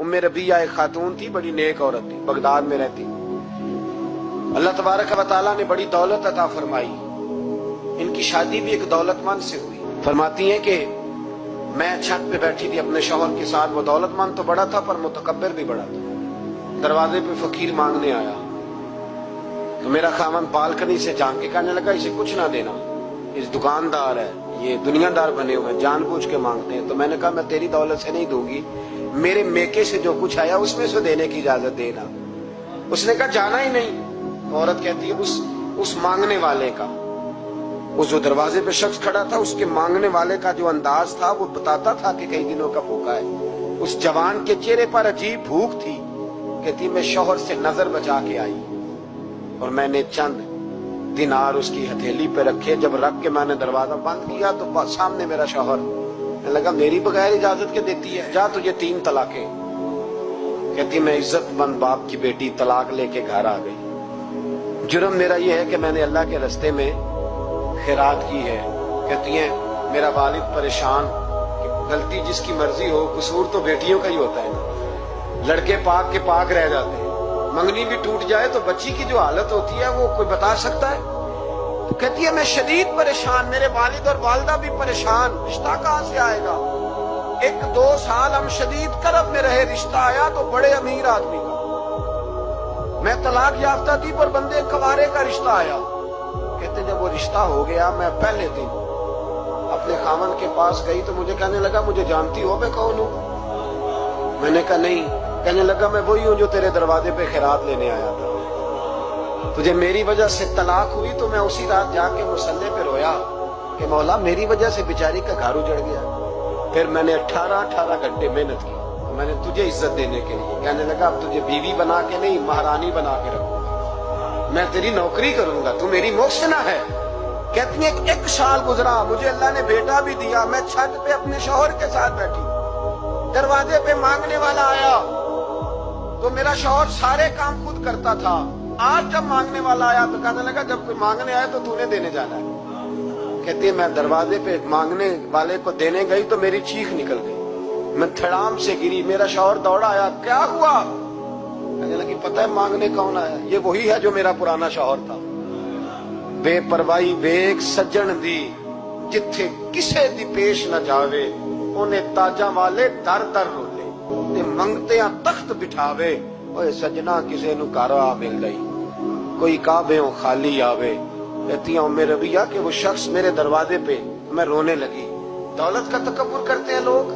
उम्मे रबिया एक खातून थी, बड़ी नेक औरत थी, बगदाद में रहती। अल्लाह तबारक व तआला ने बड़ी दौलत अता फरमाई। इनकी शादी भी एक दौलतमंद से हुई। फरमाती हैं कि मैं छत पे बैठी थी अपने शौहर के साथ। वो दौलतमंद तो बड़ा था पर मुतकब्बिर भी बड़ा था। दरवाजे पे फकीर मांगने आया तो मेरा खामन बालकनी से झांक के कहने लगा, इसे कुछ ना देना, इस दुकानदार है, ये दुनियादार बने हुए, जानबूझ के मांगते हैं। तो मैंने कहा मैं तेरी दौलत से नहीं दूंगी, मेरे मेके से जो कुछ आया उसमें से देने की इजाजत देना। उसने कहा जाना ही नहीं। औरत कहती है उस मांगने वाले का, उस जो दरवाजे पे शख्स खड़ा था, उसके मांगने वाले का जो अंदाज था वो बताता था कि कई दिनों का भूखा है। उस जवान के चेहरे पर अजीब भूख थी। कहती मैं शौहर से नजर बचा के आई और मैंने चंद दिनार उसकी हथेली पे रखे। जब रख के मैंने दरवाजा बंद किया तो सामने मेरा शौहर। मैं लगा मेरी बगैर इजाजत के देती है, जा तुझे 3 तलाकें। कहती मैं इज्जतमंद बाप की बेटी तलाक लेके घर आ गई। जुर्म मेरा ये है कि मैंने अल्लाह के रास्ते में खैरात की है। कहती है मेरा वालिद परेशान, गलती जिसकी मर्जी हो, कसूर तो बेटियों का ही होता है ना। लड़के पाक के पाक रह जाते हैं, मंगनी भी टूट जाए तो बच्ची की जो हालत होती है वो कोई बता सकता है। तो कहती है मैं शदीद परेशान, मेरे वालिद और वालदा भी परेशान, रिश्ता कहां से आएगा। 1-2 साल हम शदीद करब में रहे, रिश्ता आया तो बड़े अमीर आदमी का। मैं तलाक याफ्ता थी पर बंदे कवारे का रिश्ता आया। कहते जब वो रिश्ता हो गया, मैं पहले दिन अपने खामन के पास गई तो मुझे कहने लगा मुझे जानती हो मैं कौन हूं। मैंने कहा नहीं। कहने लगा मैं वही हूं जो तेरे दरवाजे पे खैरात लेने आया था। तुझे मेरी वजह से तलाक हुई तो मैं उसी रात जाके मुसल्ले पे रोया कि मौला मेरी वजह से बेचारी का घर उजड़ गया। फिर मैंने 18 घंटे मेहनत की तो मैंने तुझे इज्जत देने के लिए। कहने लगा अब तुझे बीवी बना के नहीं, महारानी बना के रखूंगा, मैं तेरी नौकरी करूंगा, तू मेरी मोहसिना है। कहती है 1 साल गुजरा, मुझे अल्लाह ने बेटा भी दिया। मैं छत पे अपने शौहर के साथ बैठी, दरवाजे पे मांगने वाला आया तो मेरा शौहर सारे काम खुद करता था। आज जब मांगने वाला आया तो कहने लगा जब कोई मांगने आया तो तूने देने जाना है। कहती है मैं दरवाजे पे मांगने वाले को देने गई तो मेरी चीख निकल गई, मैं धड़ाम से गिरी। मेरा शौहर दौड़ा आया, क्या हुआ। कहने लगी पता है मांगने कौन आया, ये वही है जो मेरा पुराना शौहर था। बेपरवाही वेख सज्जन दी, जिथे किसे दी पेश न जावे, उन्हें ताजा वाले दर दर रोले ते मंगते तख्त बिठावे। ओए सजना किसे नु घर आ मिल गई, कोई काबे खाली आवे। कहती हूं मेरे रबिया कि वो शख्स मेरे दरवाजे पे, मैं रोने लगी। दौलत का तकब्बुर करते हैं लोग।